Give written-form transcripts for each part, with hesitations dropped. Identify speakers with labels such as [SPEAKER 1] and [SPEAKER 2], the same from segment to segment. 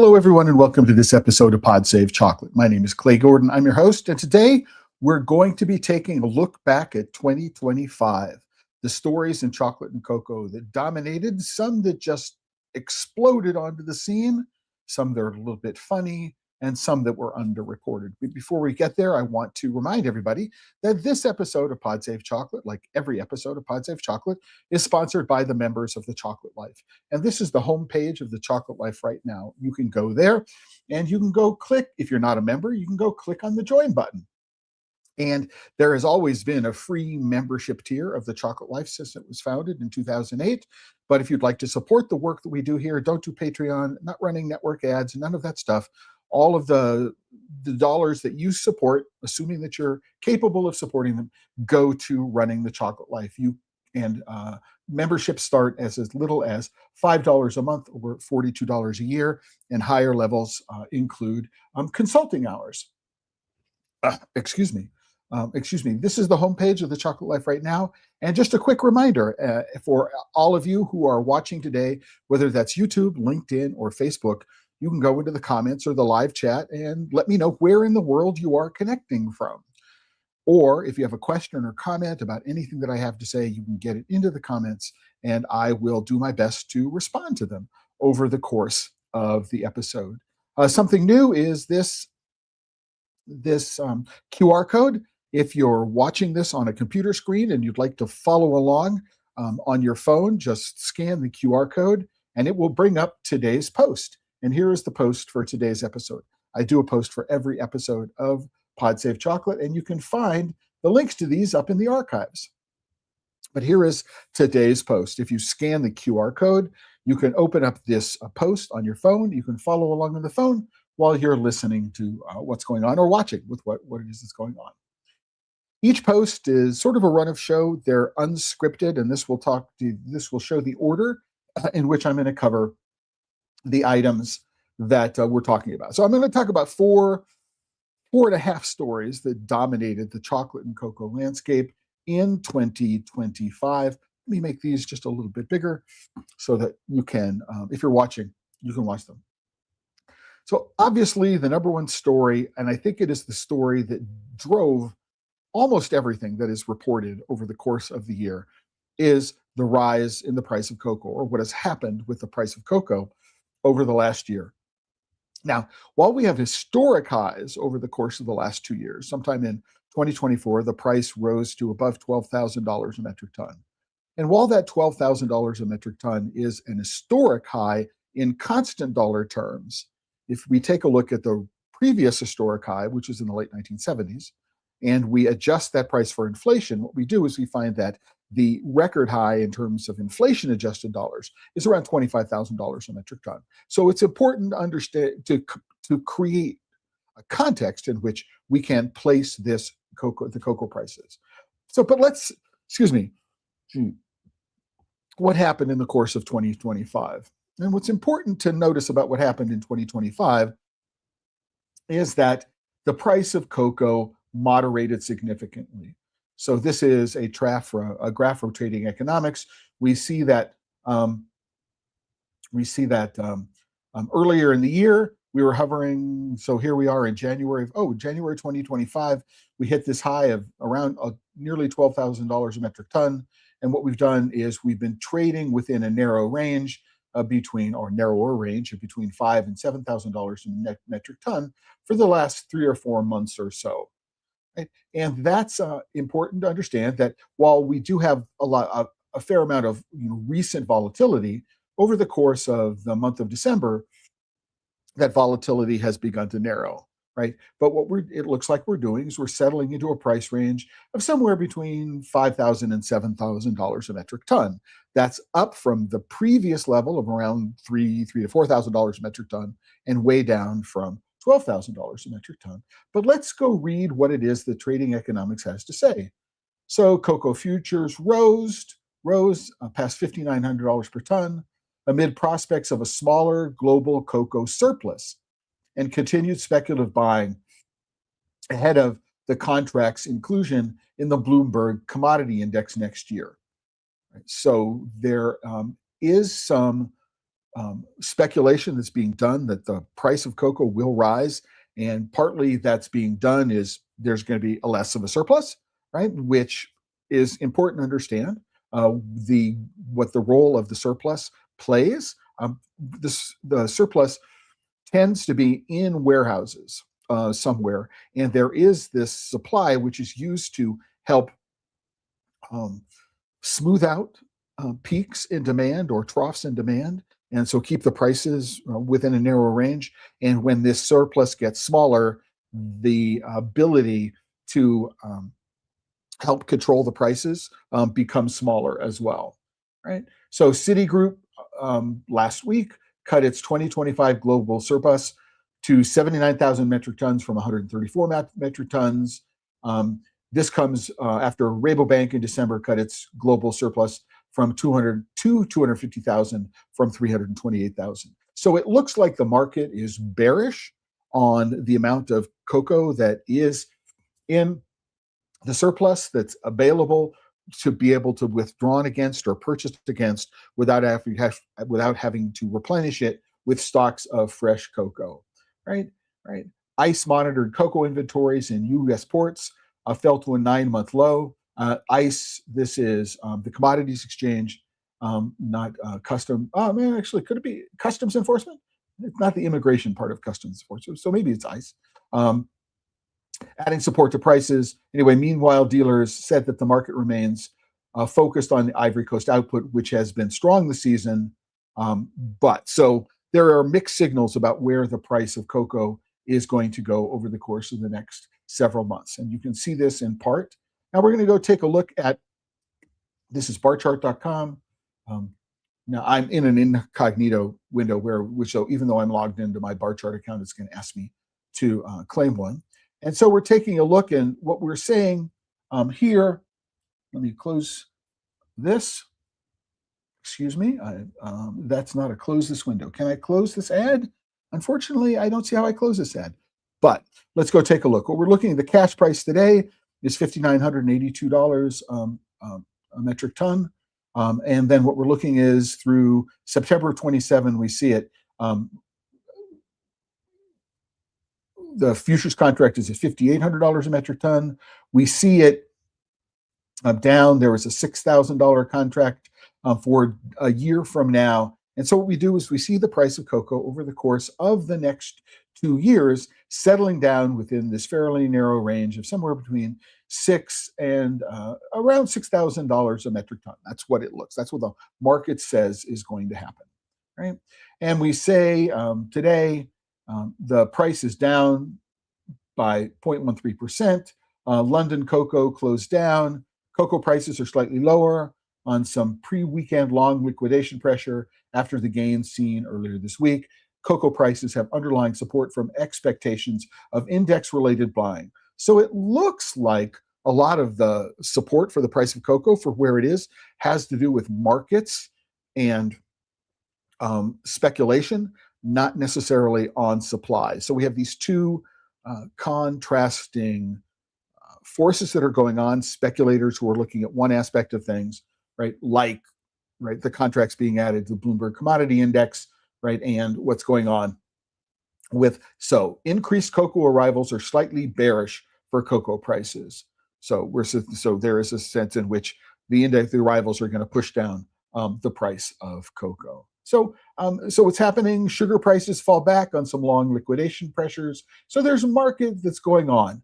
[SPEAKER 1] Hello, everyone, and welcome to this episode of Pod Save Chocolate. My name is Clay Gordon. I'm your host, and today we're going to be taking a look back at 2025, the stories in chocolate and cocoa that dominated, some that just exploded onto the scene, some that are a little bit funny, and some that were underreported. But before we get there, I want to remind everybody that this episode of Pod Save Chocolate, like every episode of Pod Save Chocolate, is sponsored by the members of the Chocolate Life. And this is the homepage of the Chocolate Life right now. You can go there and you can go click, if you're not a member, you can go click on the join button. And there has always been a free membership tier of the Chocolate Life since it was founded in 2008. But if you'd like to support the work that we do here, don't do Patreon, not running network ads, none of that stuff. All of the dollars that you support, assuming that you're capable of supporting them, go to running the Chocolate Life. Memberships start as little as $5 a month or $42 a year, and higher levels include consulting hours. Excuse me. This is the homepage of the Chocolate Life right now. And just a quick reminder for all of you who are watching today, whether that's YouTube, LinkedIn, or Facebook, you can go into the comments or the live chat and let me know where in the world you are connecting from. Or if you have a question or comment about anything that I have to say, you can get it into the comments and I will do my best to respond to them over the course of the episode. Something new is this QR code. If you're watching this on a computer screen and you'd like to follow along on your phone, just scan the QR code and it will bring up today's post. And here is the post for today's episode. I do a post for every episode of Pod Save Chocolate, and you can find the links to these up in the archives. But here is today's post. If you scan the QR code, you can open up this post on your phone. You can follow along on the phone while you're listening to what's going on or watching with what it is that's going on. Each post is sort of a run of show. They're unscripted, and this will show the order in which I'm going to cover the items that we're talking about. So I'm going to talk about four and a half stories that dominated the chocolate and cocoa landscape in 2025. Let me make these just a little bit bigger so that you can, if you're watching, you can watch them. So obviously the number one story, and I think it is the story that drove almost everything that is reported over the course of the year, is the rise in the price of cocoa, or what has happened with the price of cocoa over the last year. Now, while we have historic highs over the course of the last 2 years, sometime in 2024, the price rose to above $12,000 a metric ton. And while that $12,000 a metric ton is an historic high in constant dollar terms, if we take a look at the previous historic high, which is in the late 1970s, and we adjust that price for inflation, what we do is we find that the record high in terms of inflation-adjusted dollars is around $25,000 a metric ton. So it's important to understand, to create a context in which we can place the cocoa prices. But what happened in the course of 2025? And what's important to notice about what happened in 2025 is that the price of cocoa moderated significantly. So this is a graph rotating economics. We see that earlier in the year we were hovering. So here we are in January 2025. We hit this high of around nearly $12,000 a metric ton. And what we've done is we've been trading within a narrower range of between $5,000 and $7,000 a metric ton for the last 3 or 4 months or so. Right? And that's important to understand, that while we do have a fair amount of recent volatility over the course of the month of December, that volatility has begun to narrow, right? But it looks like we're doing is we're settling into a price range of somewhere between $5,000 and $7,000 a metric ton. That's up from the previous level of around $3,000 to $4,000 a metric ton, and way down from $12,000 a metric ton. But let's go read what it is that trading economics has to say. So cocoa futures rose past $5,900 per ton amid prospects of a smaller global cocoa surplus and continued speculative buying ahead of the contract's inclusion in the Bloomberg Commodity Index next year. So there is some speculation that's being done that the price of cocoa will rise, and partly that's being done is there's going to be a less of a surplus, right? Which is important to understand what the role of the surplus plays. The surplus tends to be in warehouses somewhere, and there is this supply which is used to help smooth out peaks in demand or troughs in demand, and so keep the prices within a narrow range. And when this surplus gets smaller, the ability to help control the prices becomes smaller as well, right? So Citigroup last week cut its 2025 global surplus to 79,000 metric tons from 134 metric tons. This comes after Rabobank in December cut its global surplus from 250,000 from 328,000. So it looks like the market is bearish on the amount of cocoa that is in the surplus that's available to be able to withdrawn against or purchased against without having to replenish it with stocks of fresh cocoa, right? ICE monitored cocoa inventories in U.S. ports fell to a 9-month low. ICE, this is the Commodities Exchange, not custom. Oh man, actually, could it be customs enforcement? It's not the immigration part of customs enforcement, so maybe it's ICE. Adding support to prices. Anyway, meanwhile, dealers said that the market remains focused on the Ivory Coast output, which has been strong this season. But so there are mixed signals about where the price of cocoa is going to go over the course of the next several months. And you can see this in part. Now we're going to go take a look at, this is barchart.com. Now I'm in an incognito window so even though I'm logged into my bar chart account, it's going to ask me to claim one. And so we're taking a look, and what we're saying here, let me close this. Excuse me, that's not a close this window. Can I close this ad? Unfortunately, I don't see how I close this ad, but let's go take a look. What we're looking at, the cash price today is $5,982 a metric ton. And then what we're looking is through September 27, we see it. The futures contract is at $5,800 a metric ton. We see it down. There was a $6,000 contract for a year from now. And so what we do is we see the price of cocoa over the course of the next 2 years settling down within this fairly narrow range of somewhere between $6,000 and around $6,000 a metric ton. That's what it looks. That's what the market says is going to happen, right? And we say today the price is down by 0.13%. London cocoa closed down. Cocoa prices are slightly lower on some pre-weekend long liquidation pressure after the gains seen earlier this week. Cocoa prices have underlying support from expectations of index-related buying. So it looks like a lot of the support for the price of cocoa for where it is has to do with markets and speculation, not necessarily on supply. So we have these two contrasting forces that are going on. Speculators who are looking at one aspect of things, right, like the contracts being added to the Bloomberg Commodity Index, right, and what's going on with increased cocoa arrivals are slightly bearish for cocoa prices. So there is a sense in which the arrivals are going to push down the price of cocoa. So what's happening? Sugar prices fall back on some long liquidation pressures. So there's a market that's going on.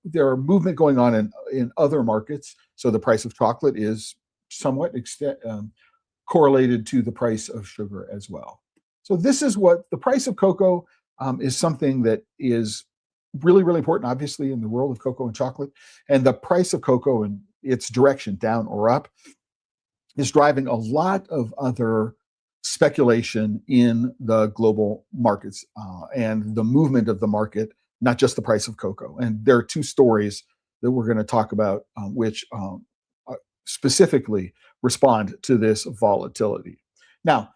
[SPEAKER 1] There are movement going on in other markets. So the price of chocolate is somewhat correlated to the price of sugar as well. So this is what the price of cocoa is, something that is really, really important, obviously, in the world of cocoa and chocolate. And the price of cocoa and its direction down or up is driving a lot of other speculation in the global markets and the movement of the market, not just the price of cocoa. And there are two stories that we're going to talk about which specifically respond to this volatility. Now,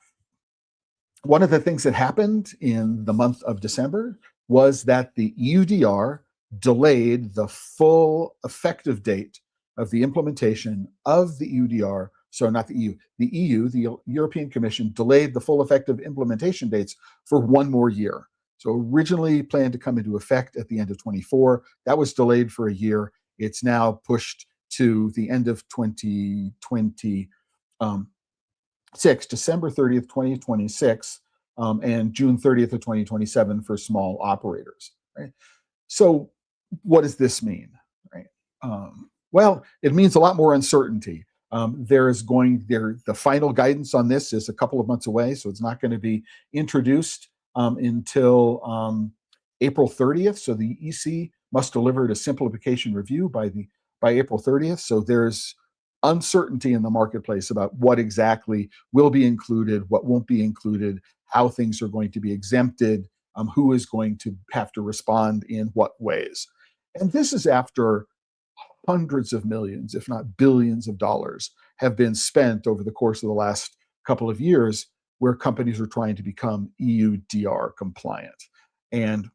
[SPEAKER 1] one of the things that happened in the month of December was that the EUDR delayed the full effective date of the implementation of the EUDR So not the EU. The EU, the European Commission, delayed the full effective implementation dates for 1 more year. So originally planned to come into effect at the end of 24. That was delayed for a year. It's now pushed to the end of 2026, December 30th, 2026, and June 30th of 2027 for small operators. Right? So what does this mean? Right? Well, it means a lot more uncertainty. The final guidance on this is a couple of months away, so it's not going to be introduced until April 30th. So the EC must deliver a simplification review by April 30th. So there's uncertainty in the marketplace about what exactly will be included, what won't be included, how things are going to be exempted, who is going to have to respond in what ways. And this is after hundreds of millions, if not billions of dollars have been spent over the course of the last couple of years where companies are trying to become EUDR compliant. And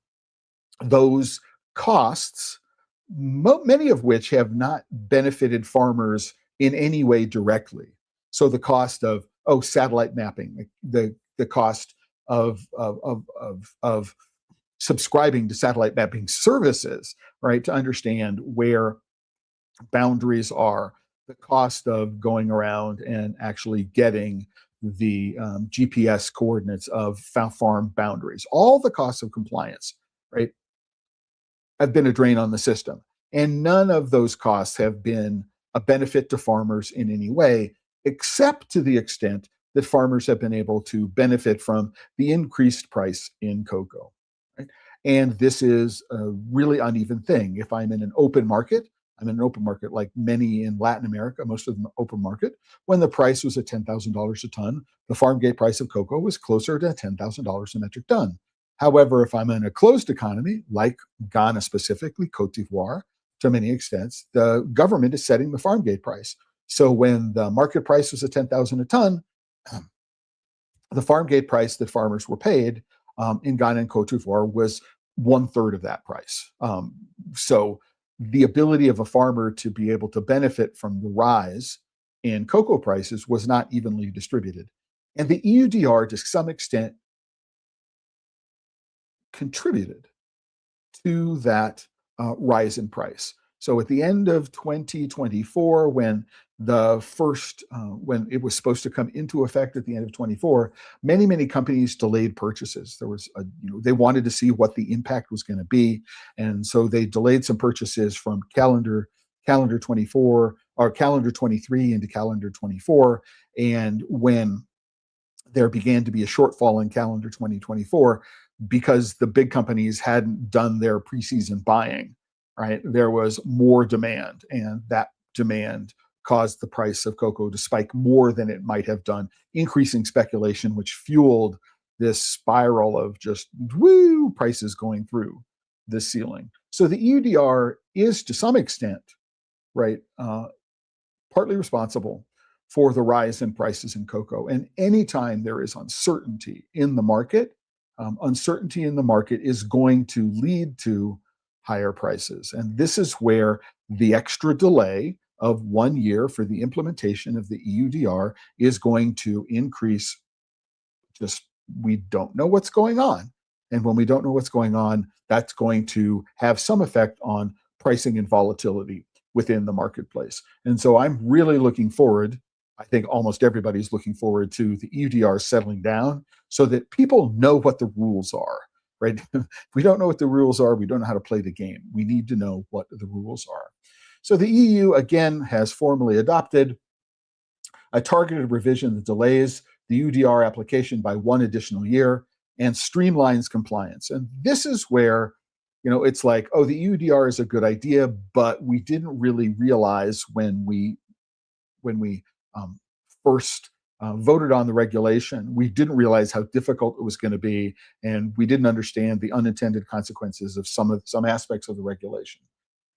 [SPEAKER 1] those costs, many of which have not benefited farmers in any way directly. So the cost of satellite mapping, the cost of subscribing to satellite mapping services, right, to understand where boundaries are, the cost of going around and actually getting the GPS coordinates of farm boundaries, all the costs of compliance, right, have been a drain on the system. And none of those costs have been a benefit to farmers in any way, except to the extent that farmers have been able to benefit from the increased price in cocoa. Right? And this is a really uneven thing. If I'm in an open market, I'm in an open market like many in Latin America, most of them open market. When the price was at $10,000 a ton, the farm gate price of cocoa was closer to $10,000 a metric ton. However, if I'm in a closed economy, like Ghana specifically, Cote d'Ivoire, to many extents, the government is setting the farm gate price. So when the market price was at $10,000 a ton, the farm gate price that farmers were paid in Ghana and Cote d'Ivoire was 1/3 of that price. So the ability of a farmer to be able to benefit from the rise in cocoa prices was not evenly distributed. And the EUDR, to some extent, contributed to that rise in price. So at the end of 2024, when when it was supposed to come into effect at the end of 24, many companies delayed purchases. They wanted to see what the impact was going to be, and so they delayed some purchases from calendar 24 or calendar 23 into calendar 24. And when there began to be a shortfall in calendar 2024, because the big companies hadn't done their preseason buying, right? There was more demand, and that demand caused the price of cocoa to spike more than it might have done, increasing speculation, which fueled this spiral of just prices going through the ceiling. So the EUDR is, to some extent, right, partly responsible for the rise in prices in cocoa. And anytime there is uncertainty in the market, uncertainty in the market is going to lead to higher prices. And this is where the extra delay of 1 year for the implementation of the EUDR is going to increase. We don't know what's going on. And when we don't know what's going on, that's going to have some effect on pricing and volatility within the marketplace. And so I'm really looking forward, I think almost everybody's looking forward to the EUDR settling down so that people know what the rules are, right? If we don't know what the rules are, we don't know how to play the game. We need to know what the rules are. So the EU, again, has formally adopted a targeted revision that delays the EUDR application by 1 additional year and streamlines compliance. And this is where, it's like, the EUDR is a good idea, but we didn't really realize when we first voted on the regulation, we didn't realize how difficult it was going to be, and we didn't understand the unintended consequences of some aspects of the regulation.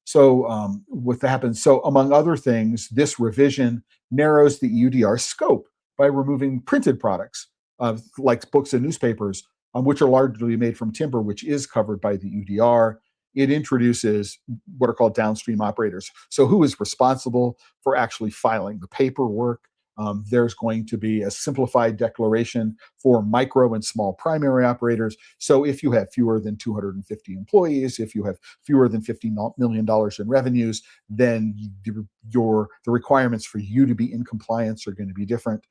[SPEAKER 1] So what happens? So among other things, this revision narrows the EUDR scope by removing printed products like books and newspapers, which are largely made from timber, which is covered by the EUDR. It introduces what are called downstream operators. So who is responsible for actually filing the paperwork, There's going to be a simplified declaration for micro and small primary operators. So if you have fewer than 250 employees, if you have fewer than $50 million in revenues, then the requirements for you to be in compliance are going to be different.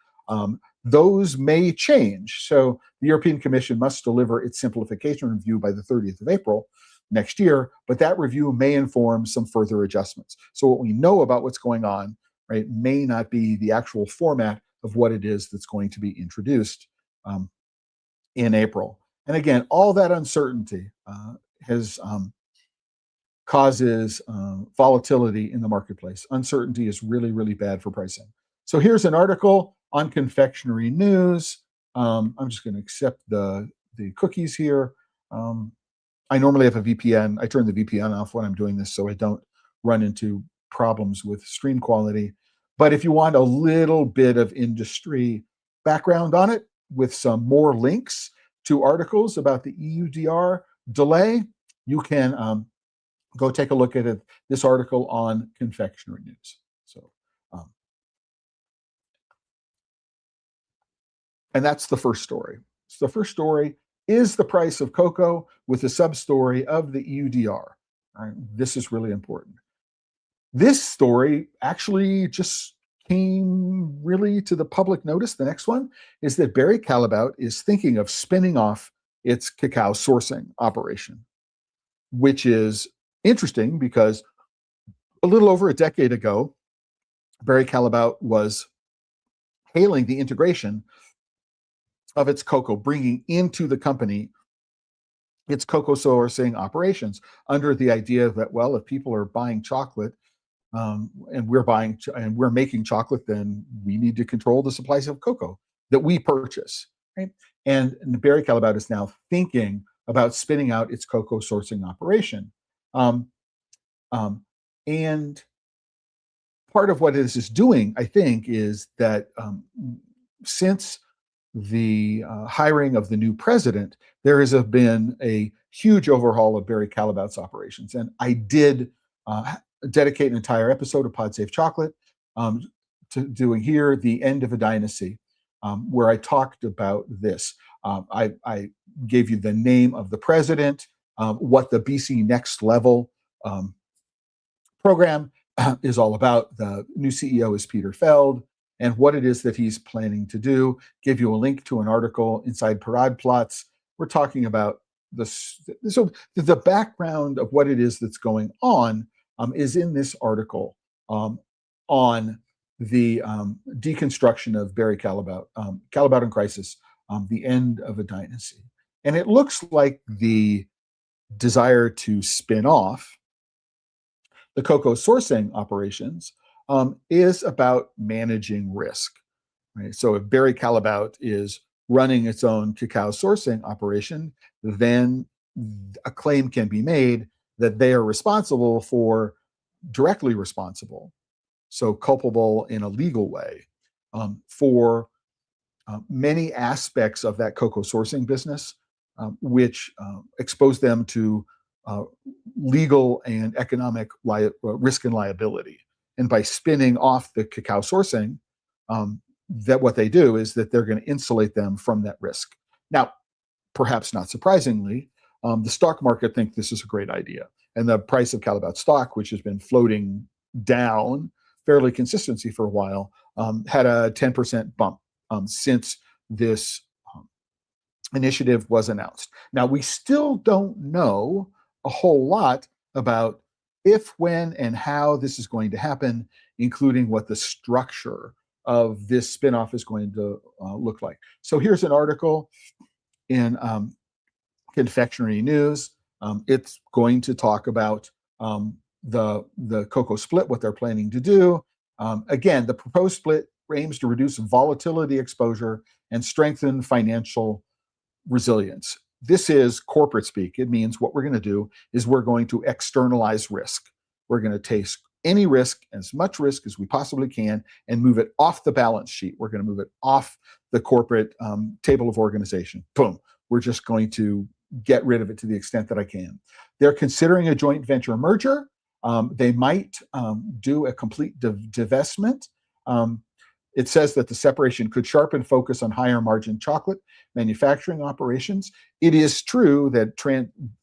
[SPEAKER 1] Those may change. So the European Commission must deliver its simplification review by the 30th of April next year, but that review may inform some further adjustments. So what we know about what's going on, right, may not be the actual format of what it is that's going to be introduced in April. And again, all that uncertainty causes volatility in the marketplace. Uncertainty is really, really bad for pricing. So here's an article on confectionery news. I'm just going to accept the cookies here. I normally have a VPN. I turn the VPN off when I'm doing this so I don't run into problems with stream quality. But if you want a little bit of industry background on it with some more links to articles about the EUDR delay, you can go take a look at this article on confectionery news. So, and that's the first story. So the first story is the price of cocoa with a sub-story of the EUDR. Right? This is really important. This story actually just came really to the public notice. The next one is that Barry Callebaut is thinking of spinning off its cacao sourcing operation, which is interesting because a little over a decade ago, Barry Callebaut was hailing the integration of its cocoa, bringing into the company its cocoa sourcing operations under the idea that, well, if people are buying chocolate and we're making chocolate, then we need to control the supplies of cocoa that we purchase. Right? And Barry Callebaut is now thinking about spinning out its cocoa sourcing operation. And part of what this is doing, I think, is that since the hiring of the new president, there has been a huge overhaul of Barry Callebaut's operations. And I did dedicate an entire episode of PodSafe Chocolate to doing here the end of a dynasty, where I talked about this. I gave you the name of the president, what the BC Next Level program is all about. The new CEO is Peter Feld, and what it is that he's planning to do. Give you a link to an article inside Parade Plots. We're talking about this. So the background of what it is that's going on is in this article on the deconstruction of Barry Callebaut, Callebaut in Crisis, the end of a dynasty. And it looks like the desire to spin off the cocoa sourcing operations is about managing risk. Right? So if Barry Callebaut is running its own cacao sourcing operation, then a claim can be made that they are directly responsible, so culpable in a legal way, for many aspects of that cocoa sourcing business, which expose them to legal and economic risk and liability. And by spinning off the cacao sourcing, that what they do is that they're going to insulate them from that risk. Now, perhaps not surprisingly, the stock market think this is a great idea. And the price of Callebaut stock, which has been floating down fairly consistently for a while, had a 10% bump since this initiative was announced. Now, we still don't know a whole lot about if, when, and how this is going to happen, including what the structure of this spinoff is going to look like. So here's an article in Confectionery News. It's going to talk about the cocoa split, what they're planning to do. Again, the proposed split aims to reduce volatility exposure and strengthen financial resilience. This is corporate speak. It means what we're going to do is we're going to externalize risk. We're going to take any risk, as much risk as we possibly can, and move it off the balance sheet. We're going to move it off the corporate table of organization. Boom. We're just going to get rid of it to the extent that I can. They're considering a joint venture merger. They might do a complete divestment. It says that the separation could sharpen focus on higher margin chocolate manufacturing operations. It is true that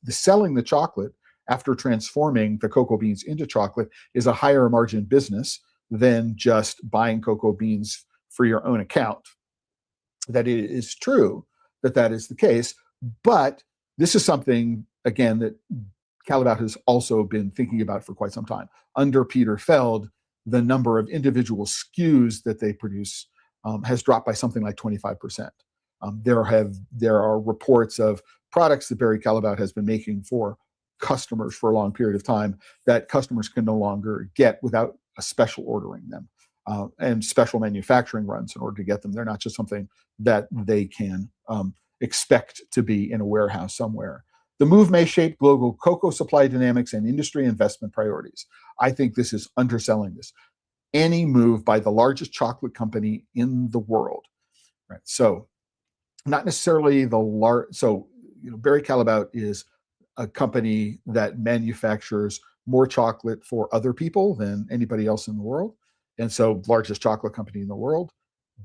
[SPEAKER 1] selling the chocolate after transforming the cocoa beans into chocolate is a higher margin business than just buying cocoa beans for your own account. That it is true that that is the case, but this is something, again, that Callebaut has also been thinking about for quite some time. Under Peter Feld, the number of individual SKUs that they produce has dropped by something like 25%. There are reports of products that Barry Callebaut has been making for customers for a long period of time that customers can no longer get without a special ordering them and special manufacturing runs in order to get them. They're not just something that they can expect to be in a warehouse somewhere. The move may shape global cocoa supply dynamics and industry investment priorities. I think this is underselling this. Any move by the largest chocolate company in the world, right? So, not necessarily the large. So, Barry Callebaut is a company that manufactures more chocolate for other people than anybody else in the world, and so largest chocolate company in the world.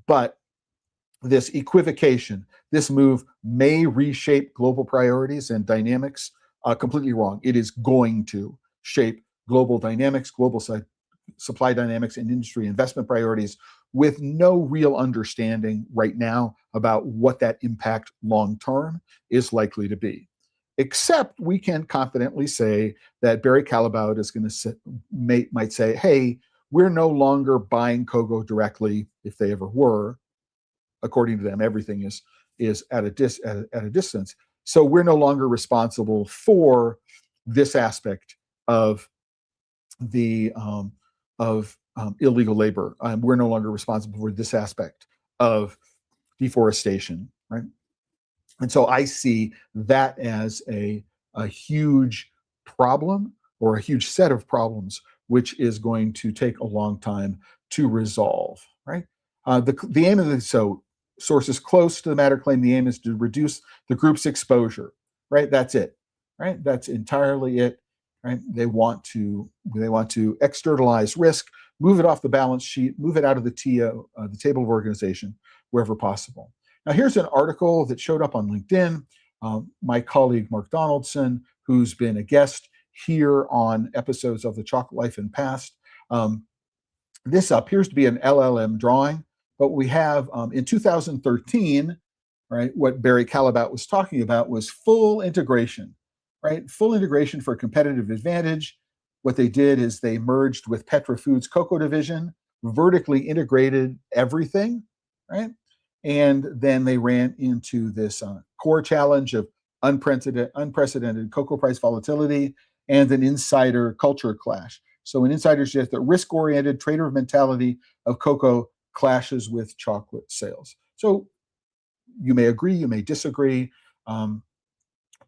[SPEAKER 1] But this equivocation, this move may reshape global priorities and dynamics. Completely wrong. It is going to shape global dynamics, global supply dynamics, and industry investment priorities with no real understanding right now about what that impact long term is likely to be. Except we can confidently say that Barry Callebaut is going to might say, hey, we're no longer buying cocoa directly, if they ever were. According to them, everything is at a distance. So we're no longer responsible for this aspect of the illegal labor. We're no longer responsible for this aspect of deforestation, right? And so I see that as a huge problem, or a huge set of problems, which is going to take a long time to resolve, right? The aim of this, sources close to the matter claim the aim is to reduce the group's exposure, right? That's it, right? That's entirely it, right? They want to externalize risk, move it off the balance sheet, move it out of the TO, the table of organization, wherever possible. Now, here's an article that showed up on LinkedIn. My colleague, Mark Donaldson, who's been a guest here on episodes of The Chocolate Life in past. This appears to be an LLM drawing, but we have in 2013, right, what Barry Callebaut was talking about was full integration, right? Full integration for competitive advantage. What they did is they merged with Petra Foods' cocoa division, vertically integrated everything, right? And then they ran into this core challenge of unprecedented cocoa price volatility and an insider culture clash. So an insider suggests that risk-oriented trader mentality of cocoa clashes with chocolate sales. So you may agree, you may disagree.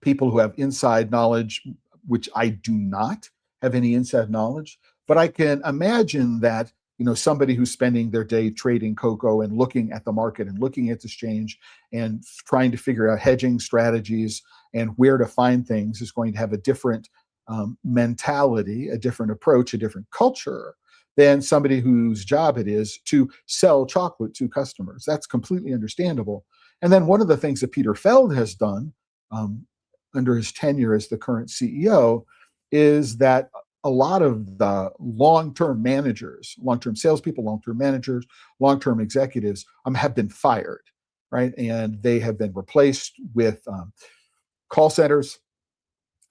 [SPEAKER 1] People who have inside knowledge, which I do not have any inside knowledge, but I can imagine that somebody who's spending their day trading cocoa and looking at the market and looking at the exchange and trying to figure out hedging strategies and where to find things is going to have a different mentality, a different approach, a different culture than somebody whose job it is to sell chocolate to customers. That's completely understandable. And then one of the things that Peter Feld has done under his tenure as the current CEO is that a lot of the long-term managers, long-term salespeople, long-term managers, long-term executives have been fired, right? And they have been replaced with call centers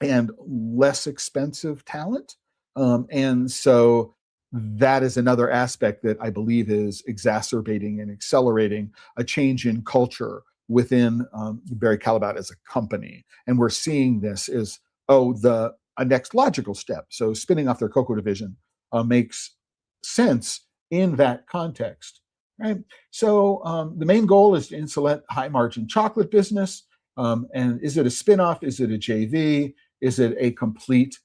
[SPEAKER 1] and less expensive talent. And so that is another aspect that I believe is exacerbating and accelerating a change in culture within Barry Callebaut as a company. And we're seeing this as, a next logical step. So spinning off their cocoa division makes sense in that context, right? So the main goal is to insulate high margin chocolate business. And is it a spinoff? Is it a JV? Is it a complete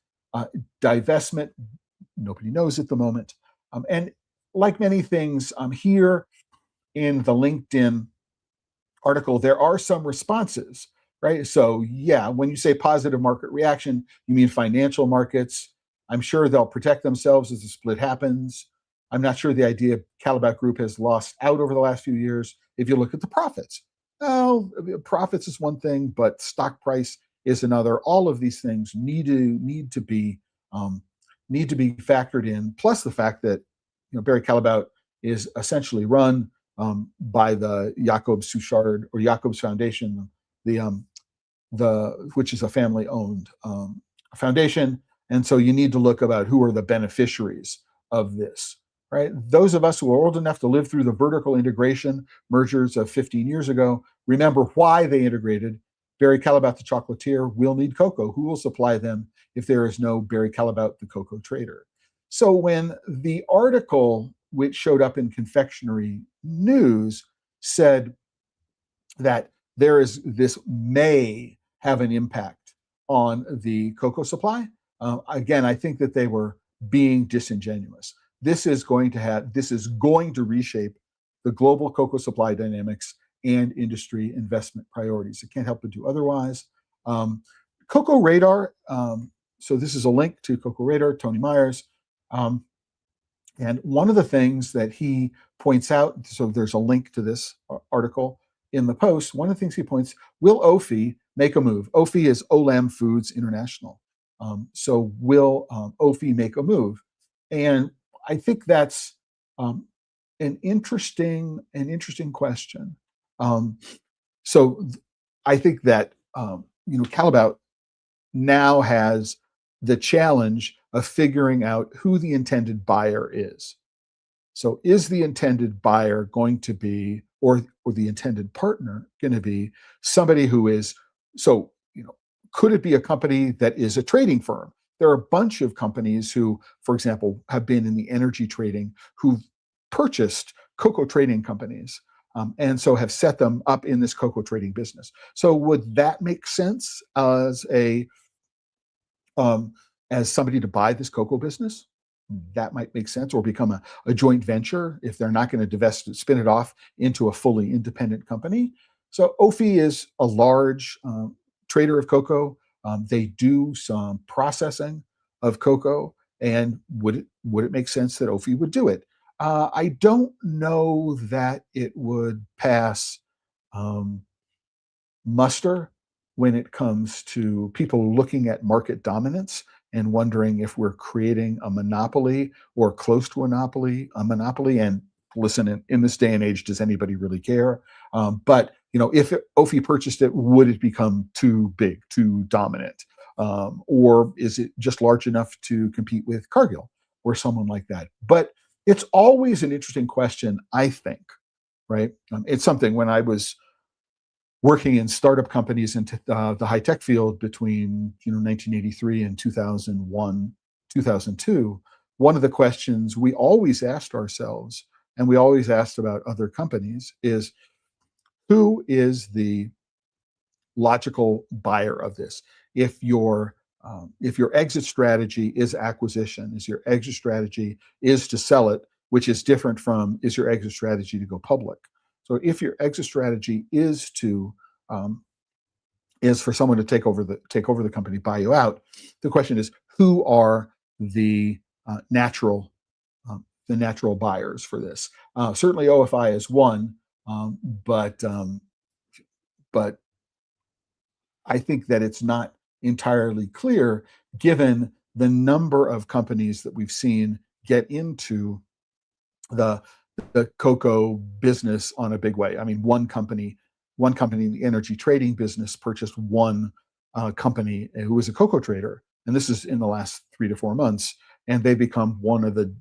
[SPEAKER 1] divestment? Nobody knows at the moment. And like many things here in the LinkedIn article, there are some responses, right? So yeah, when you say positive market reaction, you mean financial markets. I'm sure they'll protect themselves as the split happens. I'm not sure the idea Callebaut Group has lost out over the last few years. If you look at the profits, well, profits is one thing, but stock price is another. All of these things need to be factored in. Plus the fact that Barry Callebaut is essentially run by the Jacob Suchard or Jacobs Foundation, the which is a family-owned foundation, and so you need to look about who are the beneficiaries of this. Right, those of us who are old enough to live through the vertical integration mergers of 15 years ago remember why they integrated. Barry Callebaut, the chocolatier, will need cocoa. Who will supply them if there is no Barry Callebaut, the cocoa trader? So when the article which showed up in Confectionery News said that this may have an impact on the cocoa supply, again, I think that they were being disingenuous. This is going to reshape the global cocoa supply dynamics and industry investment priorities. It can't help but do otherwise. Cocoa Radar, so this is a link to Cocoa Radar, Tony Myers. And one of the things that he points out, so there's a link to this article in the post, one of the things he points, will OFI make a move? OFI is Olam Foods International. So will OFI make a move? And I think that's an interesting question. So I think that Callebaut now has the challenge of figuring out who the intended buyer is. So is the intended buyer going to be, or the intended partner going to be somebody who is, could it be a company that is a trading firm? There are a bunch of companies who, for example, have been in the energy trading, who've purchased cocoa trading companies, and so have set them up in this cocoa trading business. So would that make sense as somebody to buy this cocoa business? That might make sense, or become a joint venture if they're not going to spin it off into a fully independent company. So OFI is a large trader of cocoa. They do some processing of cocoa, and would it make sense that OFI would do it? I don't know that it would pass muster when it comes to people looking at market dominance and wondering if we're creating a monopoly or close to a monopoly. And listen, in this day and age, does anybody really care? But if OFI purchased it, would it become too big, too dominant? Or is it just large enough to compete with Cargill or someone like that? But it's always an interesting question, I think, right? It's something when I was working in startup companies in the high-tech field between 1983 and 2001, 2002, one of the questions we always asked ourselves, and we always asked about other companies, is who is the logical buyer of this? If your exit strategy is acquisition, is your exit strategy is to sell it, which is different from is your exit strategy to go public. So if your exit strategy is for someone to take over the company, buy you out, the question is who are the natural buyers for this? Certainly OFI is one, but I think that it's not entirely clear given the number of companies that we've seen get into the cocoa business on a big way. I mean, one company in the energy trading business purchased one company who was a cocoa trader, and this is in the last 3 to 4 months, and they become one of the,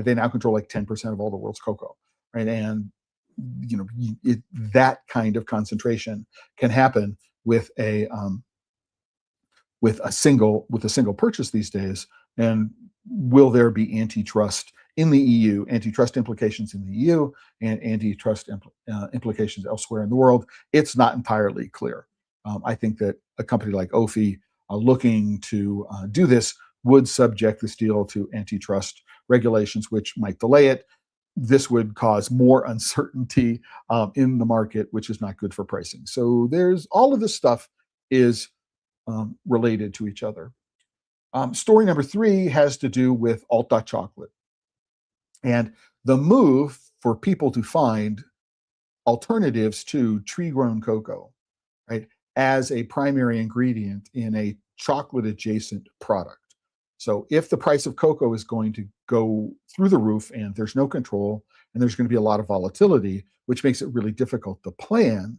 [SPEAKER 1] they now control like 10% of all the world's cocoa, right? And that kind of concentration can happen with a single purchase these days. And will there be antitrust in the EU, antitrust implications in the EU, and antitrust implications elsewhere in the world? It's not entirely clear. I think that a company like OFI looking to do this would subject this deal to antitrust regulations, which might delay it. This would cause more uncertainty in the market, which is not good for pricing. So there's all of this stuff is related to each other. Story number 3 has to do with alt.chocolate. And the move for people to find alternatives to tree-grown cocoa, right, as a primary ingredient in a chocolate-adjacent product. So if the price of cocoa is going to go through the roof and there's no control and there's going to be a lot of volatility, which makes it really difficult to plan,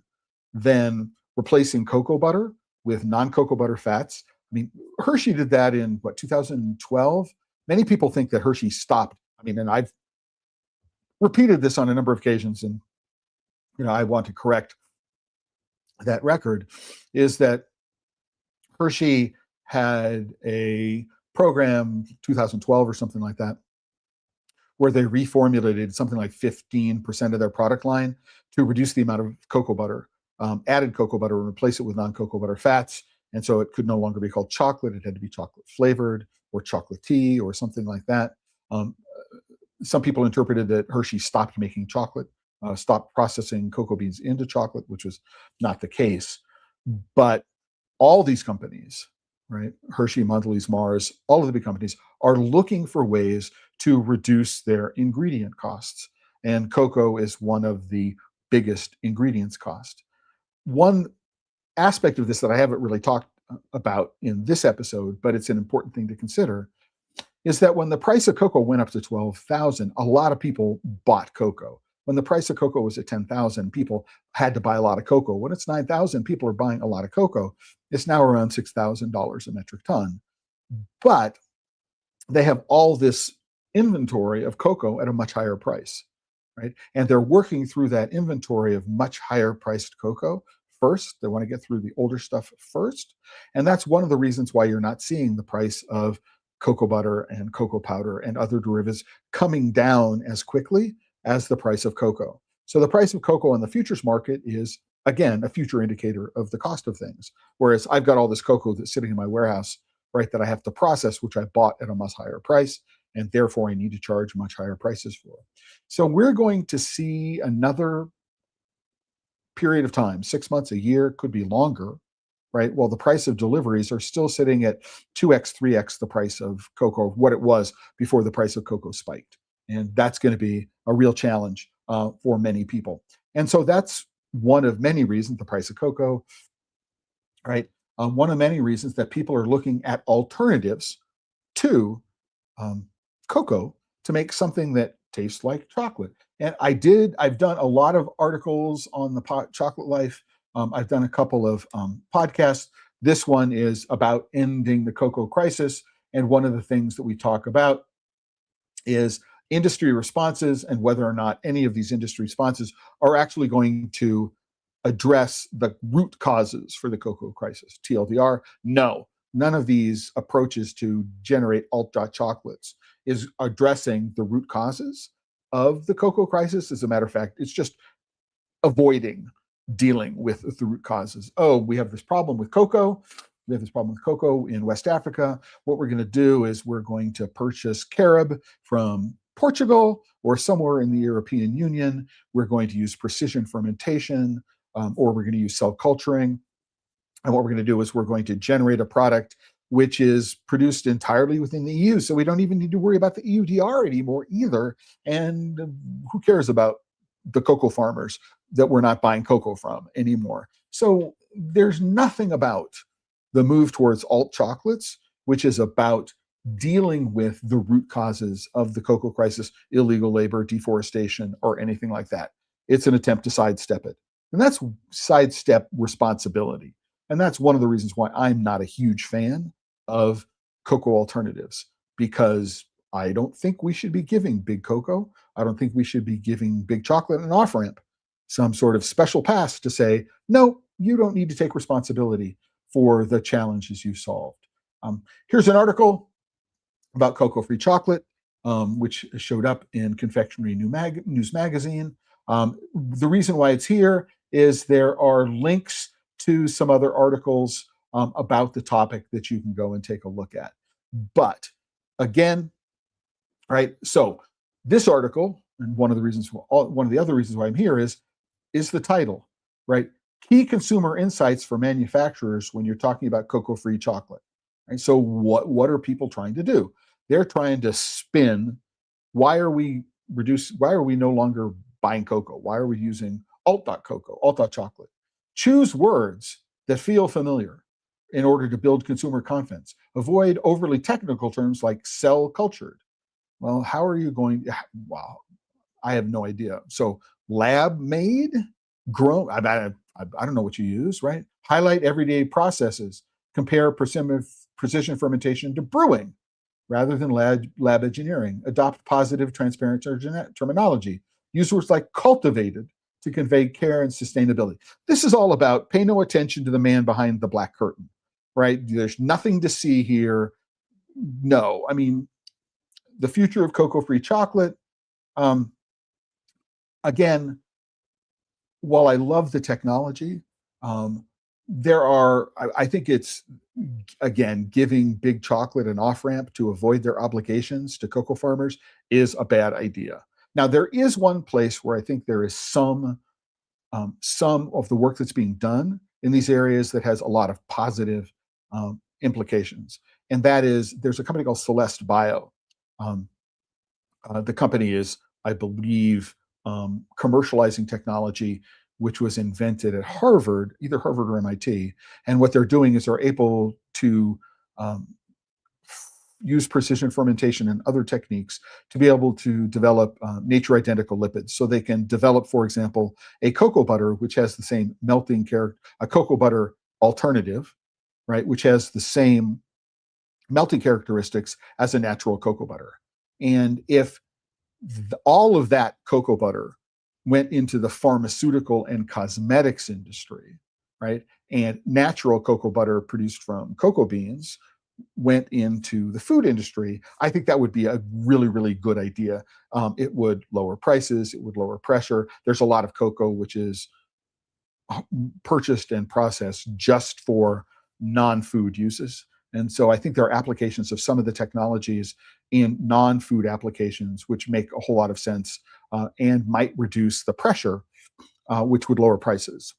[SPEAKER 1] then replacing cocoa butter with non-cocoa butter fats. I mean, Hershey did that in, what, 2012? Many people think that Hershey stopped. I mean, and I've repeated this on a number of occasions, and I want to correct that record, is that Hershey had a program 2012 or something like that, where they reformulated something like 15% of their product line to reduce the amount of cocoa butter, added cocoa butter and replace it with non-cocoa butter fats. And so it could no longer be called chocolate. It had to be chocolate flavored or chocolate tea or something like that. Some people interpreted that Hershey stopped making chocolate, stopped processing cocoa beans into chocolate, which was not the case. But all these companies, right, Hershey, Mondelez, Mars, all of the big companies are looking for ways to reduce their ingredient costs. And cocoa is one of the biggest ingredients cost. One aspect of this that I haven't really talked about in this episode, but it's an important thing to consider, is that when the price of cocoa went up to 12,000, a lot of people bought cocoa. When the price of cocoa was at 10,000, people had to buy a lot of cocoa. When it's 9,000, people are buying a lot of cocoa. It's now around $6,000 a metric ton. But they have all this inventory of cocoa at a much higher price, right? And they're working through that inventory of much higher priced cocoa first. They want to get through the older stuff first. And that's one of the reasons why you're not seeing the price of cocoa butter and cocoa powder and other derivatives coming down as quickly as the price of cocoa. So the price of cocoa on the futures market is, again, a future indicator of the cost of things. Whereas I've got all this cocoa that's sitting in my warehouse, right, that I have to process, which I bought at a much higher price, and therefore I need to charge much higher prices for. So we're going to see another period of time, 6 months, a year, could be longer, right? Well, the price of deliveries are still sitting at 2x, 3x the price of cocoa, what it was before the price of cocoa spiked. And that's going to be a real challenge for many people. And so that's one of many reasons, the price of cocoa, right? One of many reasons that people are looking at alternatives to cocoa to make something that tastes like chocolate. And I've done a lot of articles on the Chocolate Life. I've done a couple of podcasts. This one is about ending the cocoa crisis. And one of the things that we talk about is industry responses and whether or not any of these industry responses are actually going to address the root causes for the cocoa crisis. TLDR, no. None of these approaches to generate alt chocolates is addressing the root causes of the cocoa crisis. As a matter of fact, it's just avoiding dealing with the root causes. Oh, we have this problem with cocoa. We have this problem with cocoa in West Africa. What we're going to do is we're going to purchase carob from Portugal or somewhere in the European Union. We're going to use precision fermentation, or we're going to use cell culturing. And what we're going to do is we're going to generate a product which is produced entirely within the EU. So we don't even need to worry about the EUDR anymore either. And who cares about the cocoa farmers that we're not buying cocoa from anymore? So there's nothing about the move towards alt chocolates, which is about dealing with the root causes of the cocoa crisis, illegal labor, deforestation, or anything like that. It's an attempt to sidestep it. And that's sidestep responsibility. And that's one of the reasons why I'm not a huge fan of cocoa alternatives, because I don't think we should be giving big cocoa. I don't think we should be giving big chocolate an off-ramp, some sort of special pass to say, no, you don't need to take responsibility for the challenges you solved. Here's an article about cocoa-free chocolate, which showed up in Confectionery News Magazine. The reason why it's here is there are links to some other articles about the topic that you can go and take a look at. But again, right, so this article, and one of the other reasons why I'm here is the title, right? Key consumer insights for manufacturers when you're talking about cocoa-free chocolate. Right? So what are people trying to do? They're trying to spin, why are we why are we no longer buying cocoa? Why are we using alt.cocoa, alt.chocolate? Choose words that feel familiar in order to build consumer confidence. Avoid overly technical terms like cell cultured. Well, how are you going? Wow, I have no idea. So lab made, grown, I don't know what you use, right? Highlight everyday processes. Compare precision fermentation to brewing rather than lab engineering. Adopt positive, transparent terminology. Use words like cultivated to convey care and sustainability. This is all about pay no attention to the man behind the black curtain, right? There's nothing to see here. No, I mean, the future of cocoa-free chocolate, again, while I love the technology, I think it's, again, giving big chocolate an off-ramp to avoid their obligations to cocoa farmers is a bad idea. Now, there is one place where I think there is some of the work that's being done in these areas that has a lot of positive implications. And that is, there's a company called Celeste Bio. The company is, I believe, commercializing technology which was invented at Harvard, either Harvard or MIT. And what they're doing is they're able to use precision fermentation and other techniques to be able to develop nature identical lipids. So they can develop, for example, a cocoa butter, which has the same melting character, a cocoa butter alternative, right, which has the same melting characteristics as a natural cocoa butter. And if all of that cocoa butter went into the pharmaceutical and cosmetics industry, right, and natural cocoa butter produced from cocoa beans went into the food industry, I think that would be a really, really good idea. It would lower prices, it would lower pressure. There's a lot of cocoa which is purchased and processed just for non-food uses. And so I think there are applications of some of the technologies in non-food applications which make a whole lot of sense and might reduce the pressure, which would lower prices.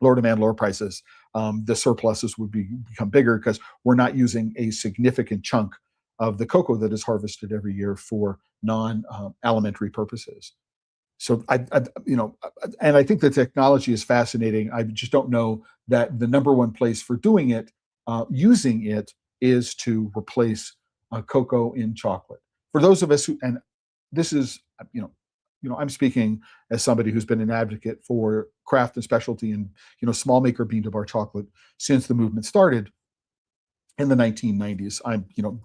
[SPEAKER 1] Lower demand, lower prices. The surpluses would become bigger because we're not using a significant chunk of the cocoa that is harvested every year for non-alimentary purposes. So and I think the technology is fascinating. I just don't know that the number one place for doing it, using it, is to replace cocoa in chocolate. For those of us who, and this is, I'm speaking as somebody who's been an advocate for craft and specialty and small maker bean to bar chocolate since the movement started in the 1990s.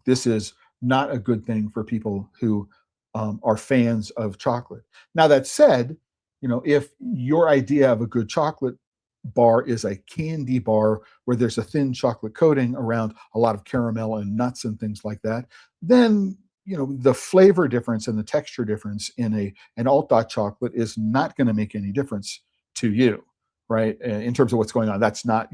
[SPEAKER 1] This is not a good thing for people who are fans of chocolate. Now, that said, if your idea of a good chocolate bar is a candy bar where there's a thin chocolate coating around a lot of caramel and nuts and things like that, then the flavor difference and the texture difference in an alt chocolate is not going to make any difference to you, right? In terms of what's going on, that's not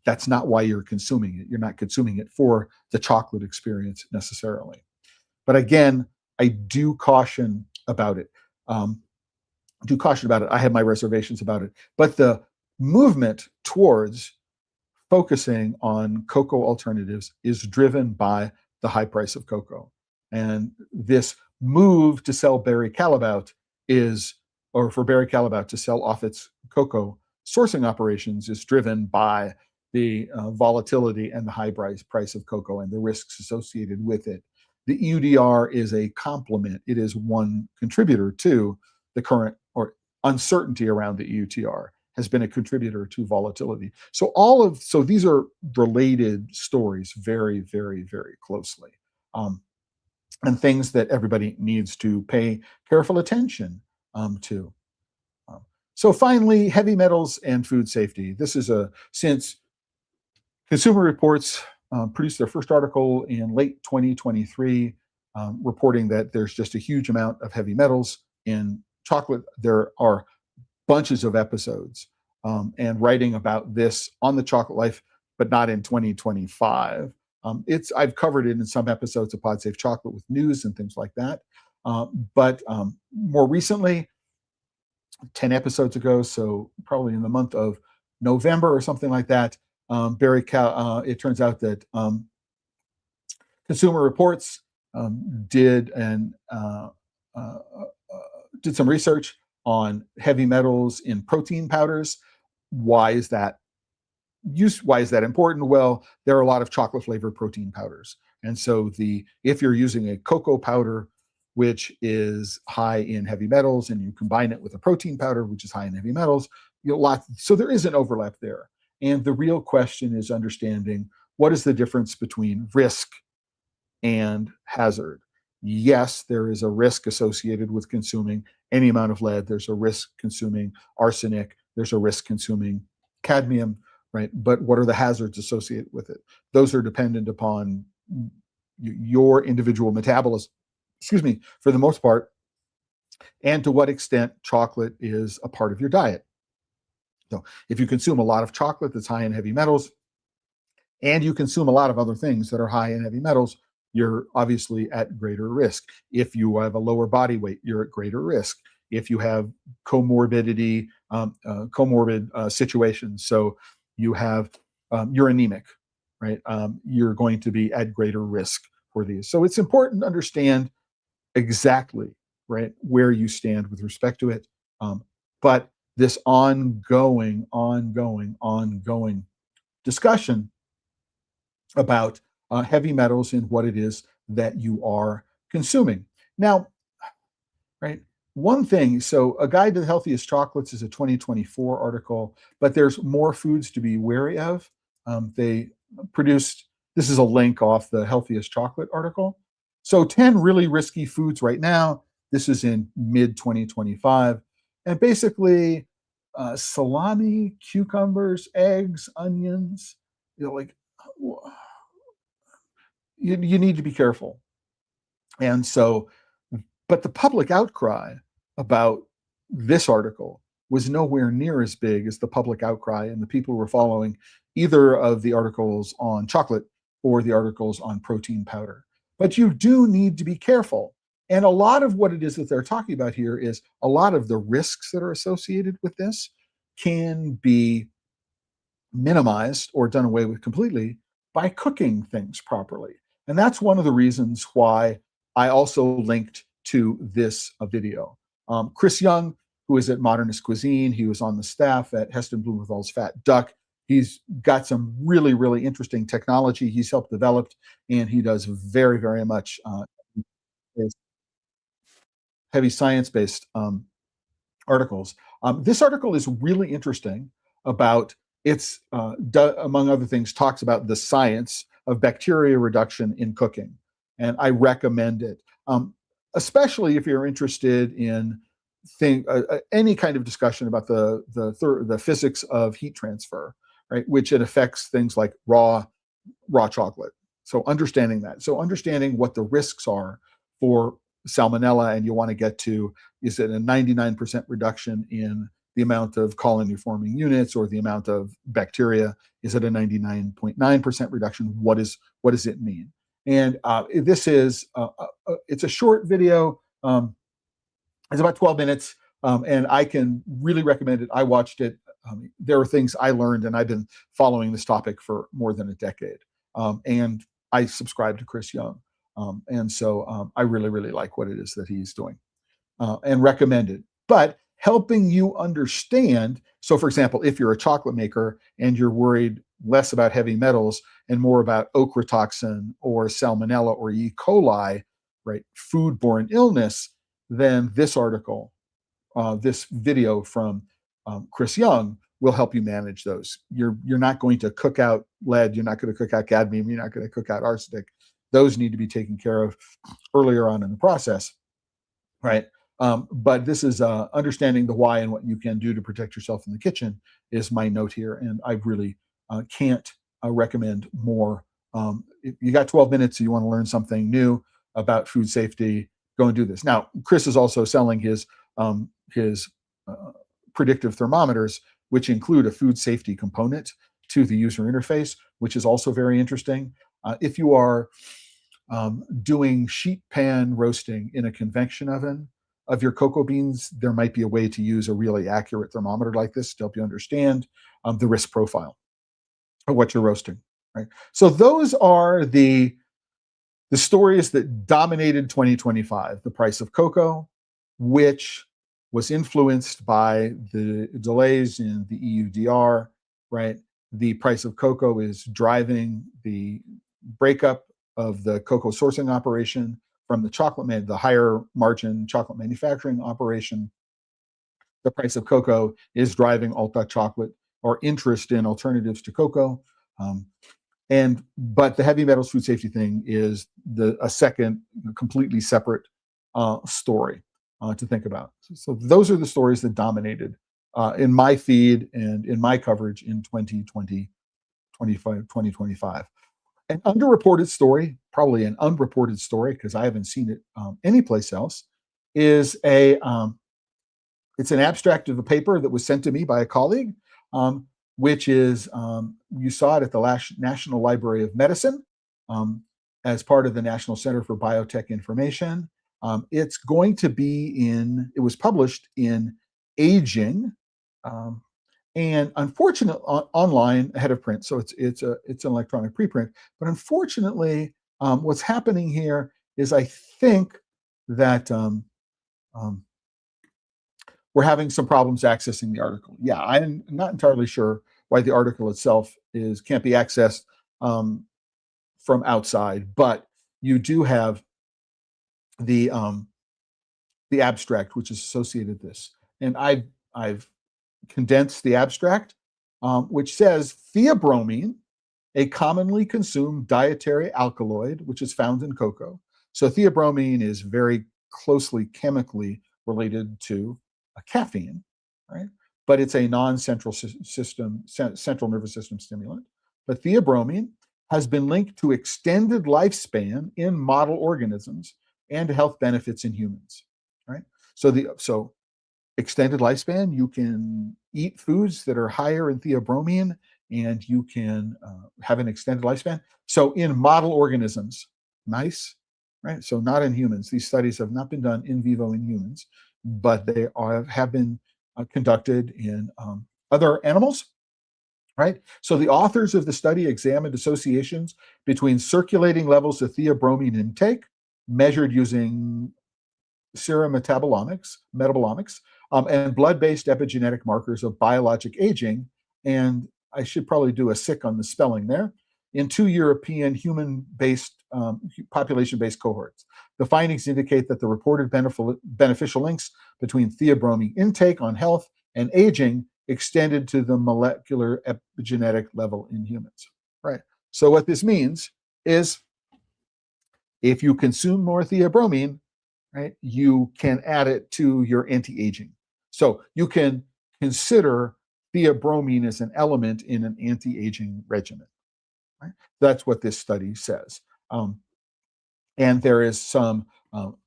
[SPEAKER 1] that's not why you're consuming it. You're not consuming it for the chocolate experience necessarily. But again, I do caution about it. I have my reservations about it. But the movement towards focusing on cocoa alternatives is driven by the high price of cocoa. And this move to sell Barry Callebaut for Barry Callebaut to sell off its cocoa sourcing operations is driven by the volatility and the high price of cocoa and the risks associated with it. The EUDR is a complement. It is one contributor to the current or uncertainty around the EUTR has been a contributor to volatility. So these are related stories very, very, very closely, and things that everybody needs to pay careful attention to. So finally, heavy metals and food safety. This is since Consumer Reports produced their first article in late 2023, reporting that there's just a huge amount of heavy metals in chocolate. There are bunches of episodes and writing about this on the Chocolate Life, but not in 2025. I've covered it in some episodes of Pod Safe Chocolate with news and things like that. But more recently, 10 episodes ago, so probably in the month of November or something like that, it turns out that Consumer Reports did an did some research on heavy metals in protein powders. Why is that why is that important? Well, there are a lot of chocolate flavored protein powders. And so if you're using a cocoa powder, which is high in heavy metals, and you combine it with a protein powder, which is high in heavy metals, so there is an overlap there. And the real question is understanding what is the difference between risk and hazard. Yes, there is a risk associated with consuming any amount of lead. There's a risk consuming arsenic. There's a risk consuming cadmium, right? But what are the hazards associated with it? Those are dependent upon your individual metabolism, for the most part, and to what extent chocolate is a part of your diet. So if you consume a lot of chocolate that's high in heavy metals, and you consume a lot of other things that are high in heavy metals, you're obviously at greater risk. If you have a lower body weight, you're at greater risk. If you have comorbid situations, so you're anemic, right? You're going to be at greater risk for these. So it's important to understand exactly, right, where you stand with respect to it. But this ongoing discussion about heavy metals and what it is that you are consuming. Now, right, one thing, so A Guide to the Healthiest Chocolates is a 2024 article, but there's more foods to be wary of. They produced, this is a link off the Healthiest Chocolate article. So 10 really risky foods right now. This is in mid-2025. And basically, salami, cucumbers, eggs, onions, you need to be careful. And so, but the public outcry about this article was nowhere near as big as the public outcry and the people who were following either of the articles on chocolate or the articles on protein powder. But you do need to be careful. And a lot of what it is that they're talking about here is a lot of the risks that are associated with this can be minimized or done away with completely by cooking things properly. And that's one of the reasons why I also linked to this video. Chris Young, who is at Modernist Cuisine, he was on the staff at Heston Blumenthal's Fat Duck. He's got some really, really interesting technology he's helped develop, and he does very, very much heavy science-based articles. This article is really interesting about among other things, talks about the science of bacteria reduction in cooking. And I recommend it, especially if you're interested in any kind of discussion about the physics of heat transfer, right? Which it affects things like raw chocolate. So understanding that. So understanding what the risks are for salmonella, and you want to get to, is it a 99% reduction in the amount of colony forming units or the amount of bacteria? Is it a 99.9% reduction? What does it mean? And this is it's a short video. It's about 12 minutes, and I can really recommend it. I watched it. There are things I learned, and I've been following this topic for more than a decade. And I subscribe to Chris Young. And so I really, really like what it is that he's doing and recommend it. But helping you understand, so for example, if you're a chocolate maker and you're worried less about heavy metals and more about ochratoxin or salmonella or E. coli, right, foodborne illness, then this article, this video from Chris Young will help you manage those. You're not going to cook out lead, you're not going to cook out cadmium, you're not going to cook out arsenic. Those need to be taken care of earlier on in the process, right? But this is understanding the why and what you can do to protect yourself in the kitchen is my note here, and I really can't recommend more. If you got 12 minutes and you want to learn something new about food safety, go and do this. Now, Chris is also selling his predictive thermometers, which include a food safety component to the user interface, which is also very interesting. If you are doing sheet pan roasting in a convection oven of your cocoa beans, there might be a way to use a really accurate thermometer like this to help you understand the risk profile of what you're roasting, right? So those are the the stories that dominated 2025, the price of cocoa, which was influenced by the delays in the EUDR, right? The price of cocoa is driving the breakup of the cocoa sourcing operation from the higher margin chocolate manufacturing operation. The price of cocoa is driving alt chocolate or interest in alternatives to cocoa. But the heavy metals food safety thing is a second completely separate story to think about. So those are the stories that dominated in my feed and in my coverage in 2025. An underreported story, probably an unreported story because I haven't seen it anyplace else, is it's an abstract of a paper that was sent to me by a colleague, which is, you saw it at the National Library of Medicine as part of the National Center for Biotech Information. It's going to be it was published in Aging, and unfortunately online ahead of print, so it's an electronic preprint. But unfortunately, what's happening here is I think that we're having some problems accessing the article. Yeah, I'm not entirely sure why the article itself can't be accessed from outside, but you do have the abstract which is associated with this, and I've condensed the abstract, which says theobromine, a commonly consumed dietary alkaloid, which is found in cocoa. So theobromine is very closely chemically related to caffeine, right? But it's a non-central central nervous system stimulant. But theobromine has been linked to extended lifespan in model organisms and health benefits in humans, right? So extended lifespan, you can eat foods that are higher in theobromine and you can have an extended lifespan. So in model organisms, nice, right? So not in humans. These studies have not been done in vivo in humans, but they have been conducted in other animals, right? So the authors of the study examined associations between circulating levels of theobromine intake measured using serum metabolomics, and blood-based epigenetic markers of biologic aging. And I should probably do a sick on the spelling there, in 2 European human-based, population-based cohorts. The findings indicate that the reported beneficial links between theobromine intake on health and aging extended to the molecular epigenetic level in humans, right? So what this means is if you consume more theobromine, right, you can add it to your anti-aging. So you can consider theobromine as an element in an anti-aging regimen. Right? That's what this study says. And there is some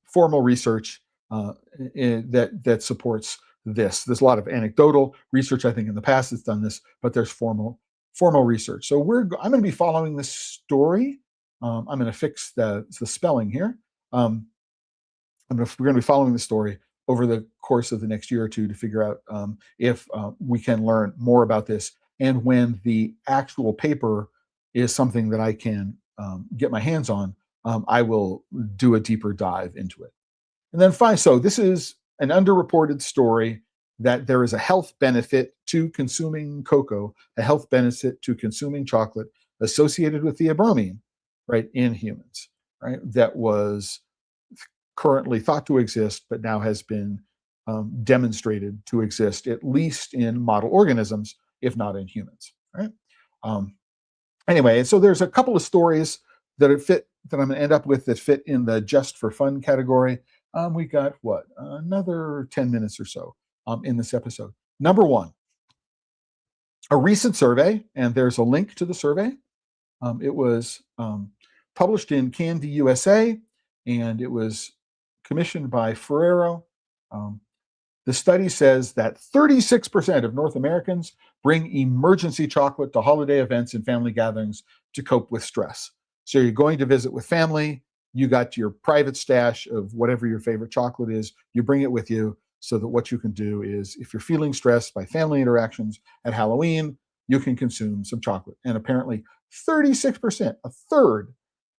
[SPEAKER 1] formal research that supports this. There's a lot of anecdotal research, I think, in the past that's done this, but there's formal research. So I'm going to be following this story. I'm going to fix the spelling here. We're going to be following the story over the course of the next year or two to figure out if we can learn more about this. And when the actual paper is something that I can get my hands on, I will do a deeper dive into it. And then finally, so this is an underreported story that there is a health benefit to consuming cocoa, a health benefit to consuming chocolate associated with theobromine, right, in humans, right? That was currently thought to exist, but now has been demonstrated to exist, at least in model organisms, if not in humans, right? Anyway, so there's a couple of stories that I'm going to end up with that fit in the just for fun category. We got another 10 minutes or so in this episode. Number one, a recent survey, and there's a link to the survey. It was published in Candy USA, and it was commissioned by Ferrero. The study says that 36% of North Americans bring emergency chocolate to holiday events and family gatherings to cope with stress. So you're going to visit with family, you got your private stash of whatever your favorite chocolate is, you bring it with you so that what you can do is, if you're feeling stressed by family interactions at Halloween, you can consume some chocolate. And apparently 36%, a third,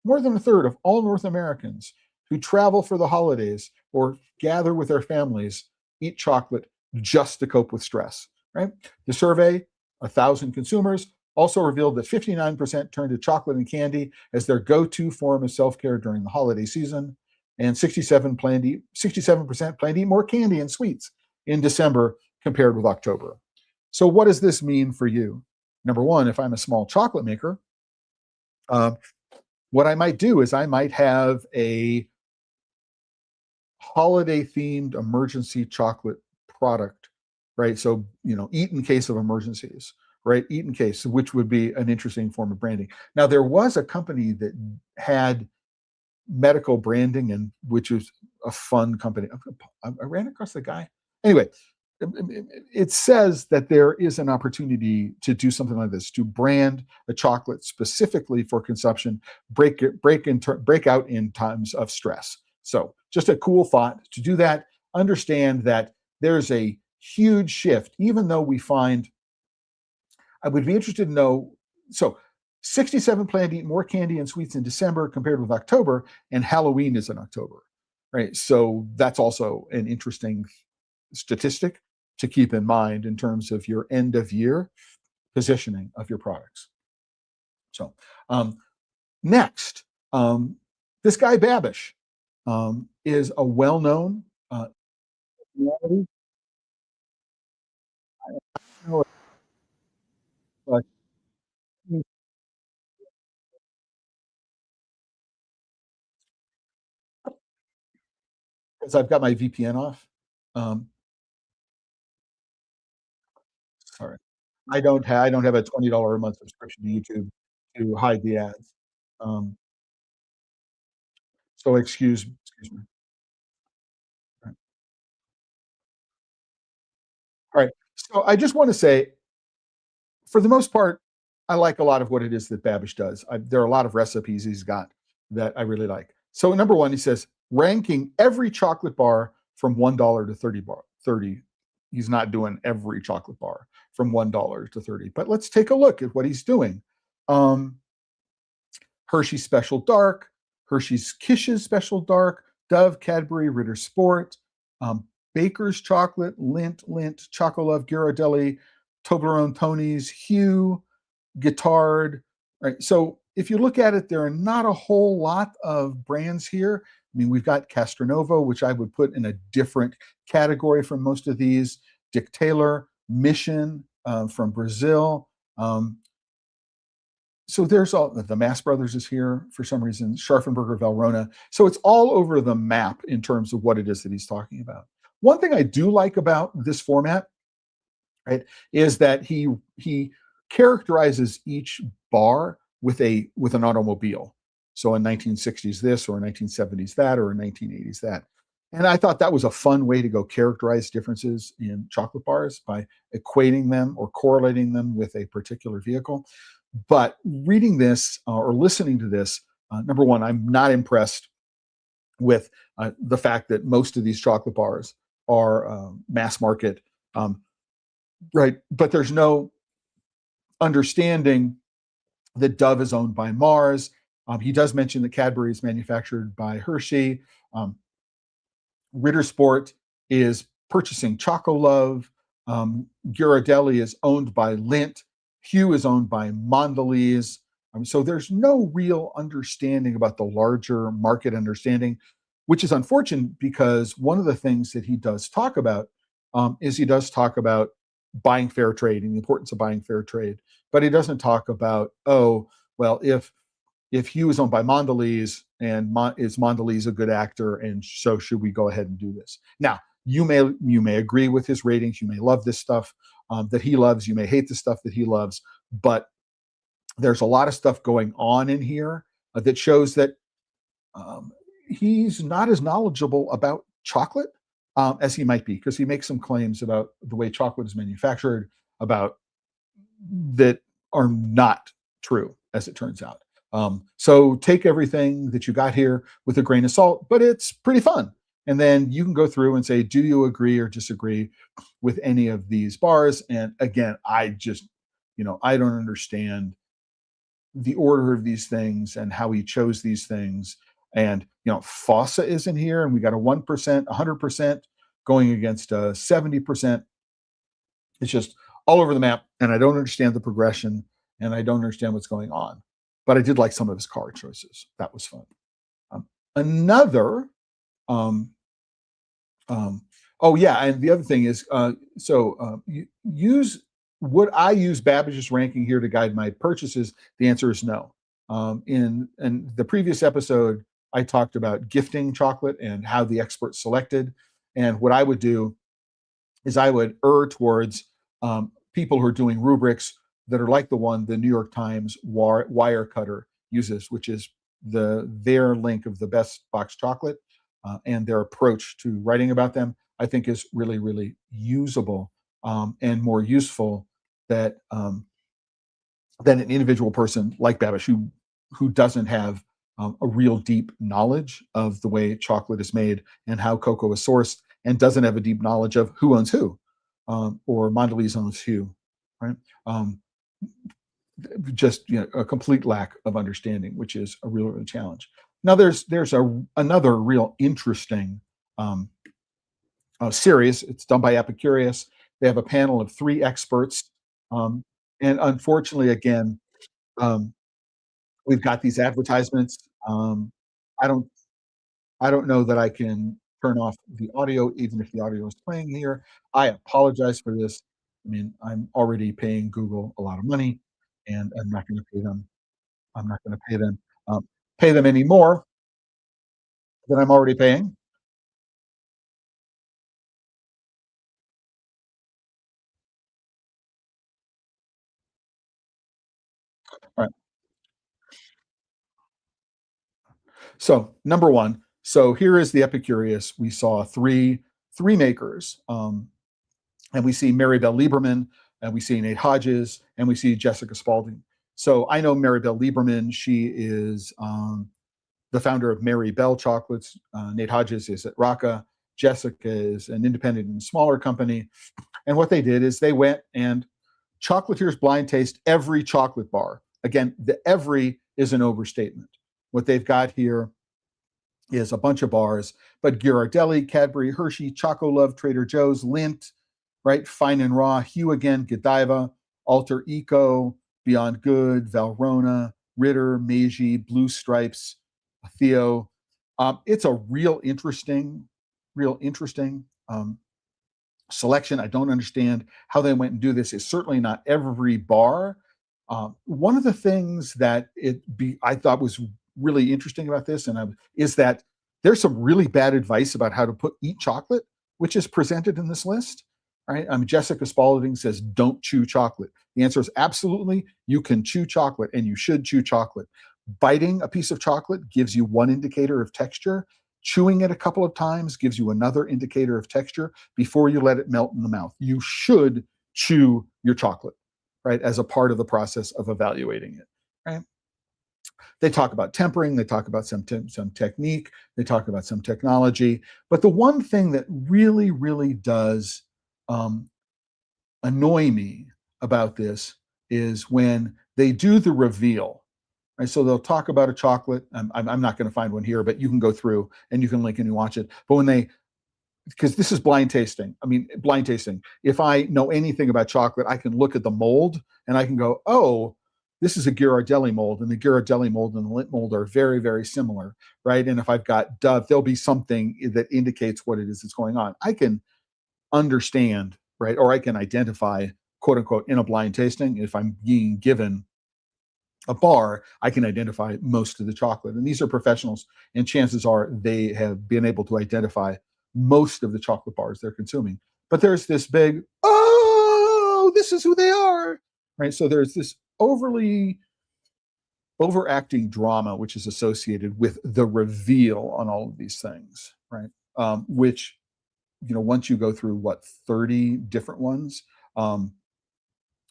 [SPEAKER 1] more than a third of all North Americans who travel for the holidays or gather with their families eat chocolate just to cope with stress, right? The survey, 1,000 consumers, also revealed that 59% turned to chocolate and candy as their go-to form of self-care during the holiday season, and 67% plan to eat more candy and sweets in December compared with October. So what does this mean for you? Number one, if I'm a small chocolate maker, what I might do is I might have a holiday-themed emergency chocolate product, right? So, eat in case of emergencies, right? Eat in case, which would be an interesting form of branding. Now, there was a company that had medical branding, and which is a fun company. I ran across the guy. Anyway, it says that there is an opportunity to do something like this, to brand a chocolate specifically for consumption, break out in times of stress. So just a cool thought to do that. Understand that there's a huge shift, even though I would be interested to know, so 67 plan to eat more candy and sweets in December compared with October, and Halloween is in October, right? So that's also an interesting statistic to keep in mind in terms of your end of year positioning of your products. So next, this guy Babish is a well-known because I've got my VPN off. Sorry, I don't have a $20 a month subscription to YouTube to hide the ads. Um, so excuse me. All right. So I just want to say, for the most part, I like a lot of what it is that Babish does. There are a lot of recipes he's got that I really like. So number one, he says ranking every chocolate bar from $1 to 30. He's not doing every chocolate bar from $1 to 30, but let's take a look at what he's doing. Hershey's Special Dark, Hershey's Kisses Special Dark, Dove, Cadbury, Ritter Sport, Baker's Chocolate, Lindt, Chocolove, Ghirardelli, Toblerone, Tony's, Hue, Guittard. Right. So if you look at it, there are not a whole lot of brands here. I mean, we've got Castronovo, which I would put in a different category from most of these. Dick Taylor, Mission from Brazil. So there's all the Mass Brothers is here for some reason, Scharfenberger, Valrhona. So it's all over the map in terms of what it is that he's talking about. One thing I do like about this format, right, is that he characterizes each bar with an automobile. So in 1960s this, or 1970s that, or 1980s that. And I thought that was a fun way to go characterize differences in chocolate bars by equating them or correlating them with a particular vehicle. But reading this or listening to this, number one, I'm not impressed with the fact that most of these chocolate bars are mass market, right? But there's no understanding that Dove is owned by Mars. He does mention that Cadbury is manufactured by Hershey. Ritter Sport is purchasing Chocolove. Ghirardelli is owned by Lindt. Hue is owned by Mondelez. So there's no real understanding about the larger market understanding, which is unfortunate because one of the things that he does talk about is he does talk about buying fair trade and the importance of buying fair trade. But he doesn't talk about, oh, well, if Hue is owned by Mondelez and is Mondelez a good actor, and so should we go ahead and do this? Now, you may agree with his ratings. You may love this stuff that he loves. You may hate the stuff that he loves. But there's a lot of stuff going on in here that shows that he's not as knowledgeable about chocolate as he might be, because he makes some claims about the way chocolate is manufactured that are not true, as it turns out. So take everything that you got here with a grain of salt, but it's pretty fun. And then you can go through and say, do you agree or disagree with any of these bars? And again, I don't understand the order of these things and how he chose these things. And Fossa is in here, and we got a 1%, 100% going against a 70%. It's just all over the map, and I don't understand the progression, and I don't understand what's going on. But I did like some of his card choices. That was fun. Another, um, oh yeah, and the other thing is, would I use Babbage's ranking here to guide my purchases? The answer is no. In the previous episode, I talked about gifting chocolate and how the experts selected. And what I would do is I would err towards people who are doing rubrics that are like the one the New York Times wire cutter uses, which is their link of the best box chocolate, and their approach to writing about them, I think is really, really usable, and more useful than an individual person like Babbage who doesn't have a real deep knowledge of the way chocolate is made and how cocoa is sourced, and doesn't have a deep knowledge of who owns who, or Mondelez owns who, right? Just a complete lack of understanding, which is a real challenge. Now, there's another real interesting series. It's done by Epicurious. They have a panel of 3 experts, and unfortunately, again, we've got these advertisements. I don't I don't know that I can turn off the audio, even if the audio is playing here. I apologize for this. I mean, I'm already paying Google a lot of money, and I'm not going to pay them. I'm not going to pay them any more than I'm already paying. All right. So number one. So here is the Epicurious. We saw three makers. And we see Mary Bell Lieberman, and we see Nate Hodges, and we see Jessica Spalding. So I know Mary Bell Lieberman. She is the founder of Mary Bell Chocolates. Nate Hodges is at Rocca. Jessica is an independent and smaller company. And what they did is they went and chocolatiers blind taste every chocolate bar. Again, the every is an overstatement. What they've got here is a bunch of bars, but Ghirardelli, Cadbury, Hershey, Choco Love, Trader Joe's, Lindt, right? Fine and Raw, Hugh again, Godiva, Alter Eco, Beyond Good, Valrhona, Ritter, Meiji, Blue Stripes, Theo. It's a real interesting selection. I don't understand how they went and do this. It's certainly not every bar. One of the things that I thought was really interesting about this, is that there's some really bad advice about how to eat chocolate, which is presented in this list. Right? Jessica Spalding says, "Don't chew chocolate." The answer is absolutely. You can chew chocolate, and you should chew chocolate. Biting a piece of chocolate gives you one indicator of texture. Chewing it a couple of times gives you another indicator of texture before you let it melt in the mouth. You should chew your chocolate, right, as a part of the process of evaluating it. Right? They talk about tempering, they talk about some technique, they talk about some technology. But the one thing that really, really does annoy me about this is when they do the reveal. Right? So they'll talk about a chocolate. I'm not going to find one here, but you can go through and you can link and you watch it. But because this is blind tasting. Blind tasting. If I know anything about chocolate, I can look at the mold and I can go, oh, this is a Ghirardelli mold, and the Ghirardelli mold and the Lindt mold are very, very similar, right? And if I've got Dove, there'll be something that indicates what it is that's going on. I can understand, right? Or I can identify, quote unquote, in a blind tasting, if I'm being given a bar, I can identify most of the chocolate. And these are professionals, and chances are they have been able to identify most of the chocolate bars they're consuming. But there's this big, oh, this is who they are, right? So there's this overacting drama which is associated with the reveal on all of these things, right? Which, once you go through 30 different ones,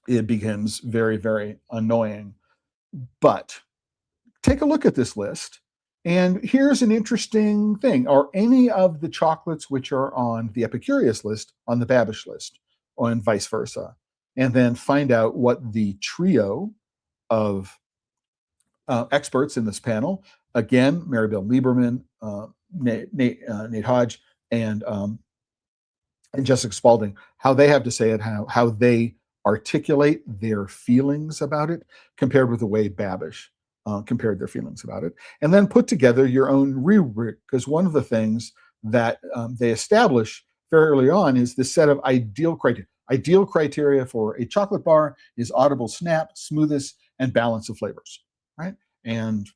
[SPEAKER 1] it becomes very, very annoying. But take a look at this list. And here's an interesting thing. Are any of the chocolates which are on the Epicurious list on the Babbage list, and vice versa? And then find out what the trio of experts in this panel. Again, Maribel Lieberman, Nate Hodge, and Jessica Spalding, how they have to say it, how they articulate their feelings about it, compared with the way Babish compared their feelings about it, and then put together your own rubric. Because one of the things that they establish very early on is this set of ideal criteria. Ideal criteria for a chocolate bar is audible snap, smoothness, and balance of flavors, right? And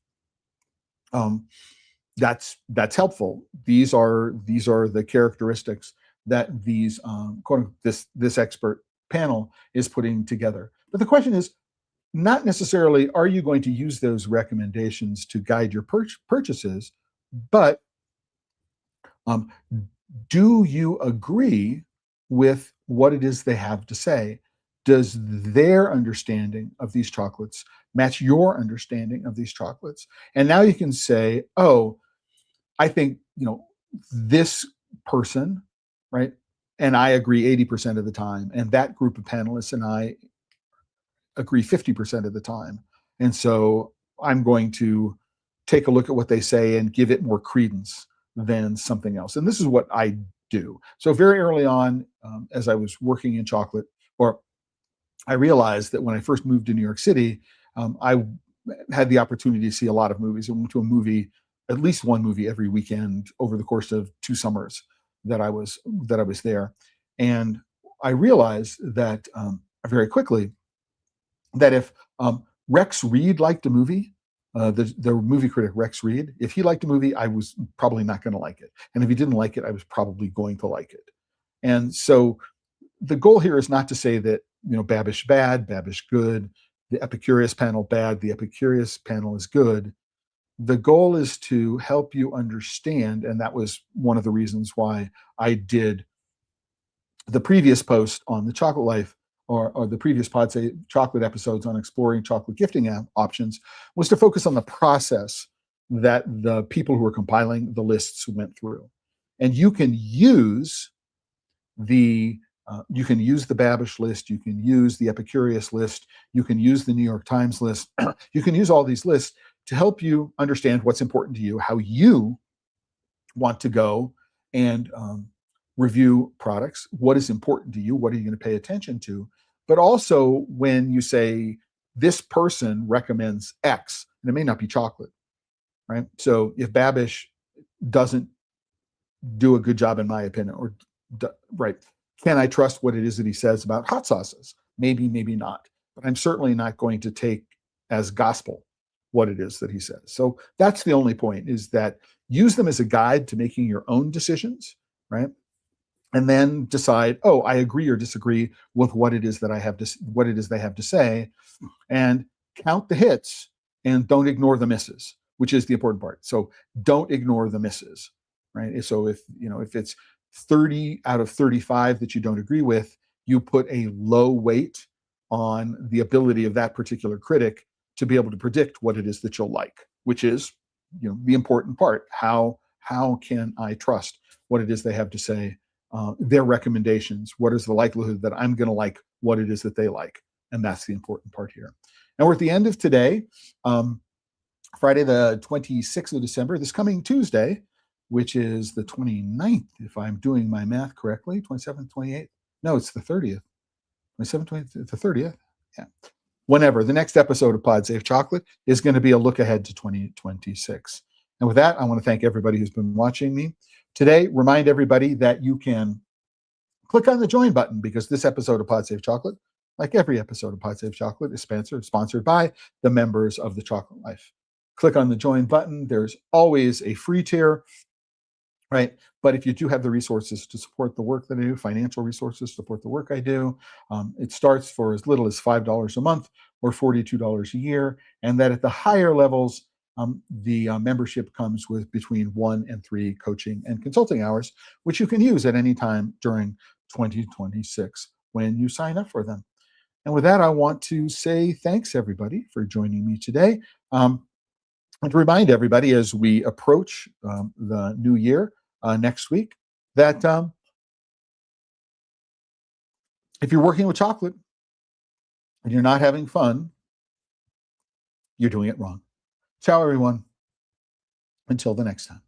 [SPEAKER 1] that's helpful. These are the characteristics that these this expert panel is putting together. But the question is not necessarily are you going to use those recommendations to guide your purchases, but do you agree with what it is they have to say? Does their understanding of these chocolates match your understanding of these chocolates? And now you can say, oh, I think, this person, right? And I agree 80% of the time. And that group of panelists and I agree 50% of the time. And so I'm going to take a look at what they say and give it more credence than something else. And this is what I do. So very early on, as I was working in chocolate, or I realized that when I first moved to New York City, I had the opportunity to see a lot of movies. I went to a movie, at least one movie every weekend over the course of 2 summers that I was there. And I realized that very quickly that if Rex Reed liked a movie, the movie critic Rex Reed, if he liked a movie, I was probably not going to like it. And if he didn't like it, I was probably going to like it. And so the goal here is not to say that, Babish bad, Babish good, the Epicurious panel bad, the Epicurious panel is good. The goal is to help you understand, and that was one of the reasons why I did the previous post on the Chocolate Life, or the previous Pod Save Chocolate episodes on exploring chocolate gifting options, was to focus on the process that the people who are compiling the lists went through. And you can use the Babish list, you can use the Epicurious list, you can use the New York Times list, you can use all these lists to help you understand what's important to you, how you want to go and review products, what is important to you, what are you going to pay attention to. But also when you say this person recommends X, and it may not be chocolate, right? So if Babish doesn't do a good job, in my opinion, or right, can I trust what it is that he says about hot sauces? Maybe, maybe not. But I'm certainly not going to take as gospel what it is that he says. So that's the only point, is that use them as a guide to making your own decisions, right? And then decide, oh, I agree or disagree with what it is that what it is they have to say, and count the hits and don't ignore the misses, which is the important part. So don't ignore the misses, right? So if it's 30 out of 35 that you don't agree with, you put a low weight on the ability of that particular critic to be able to predict what it is that you'll like, which is, the important part. How can I trust what it is they have to say, their recommendations? What is the likelihood that I'm going to like what it is that they like? And that's the important part here. And we're at the end of today, Friday, the 26th of December, this coming Tuesday, which is the 29th, if I'm doing my math correctly, 27th, 28th. No, it's the 30th. 27th, 28th, the 30th. Yeah. Whenever the next episode of Pod Save Chocolate is going to be a look ahead to 2026. And with that, I want to thank everybody who's been watching me today. Remind everybody that you can click on the join button, because this episode of Pod Save Chocolate, like every episode of Pod Save Chocolate, is sponsored by the members of the Chocolate Life. Click on the join button. There's always a free tier, right? But if you do have the resources to support the work that I do, financial resources to support the work I do, it starts for as little as $5 a month or $42 a year. And that at the higher levels, the membership comes with between 1 and 3 coaching and consulting hours, which you can use at any time during 2026 when you sign up for them. And with that, I want to say thanks, everybody, for joining me today. And to remind everybody, as we approach the new year next week, that if you're working with chocolate and you're not having fun, you're doing it wrong. Ciao, everyone. Until the next time.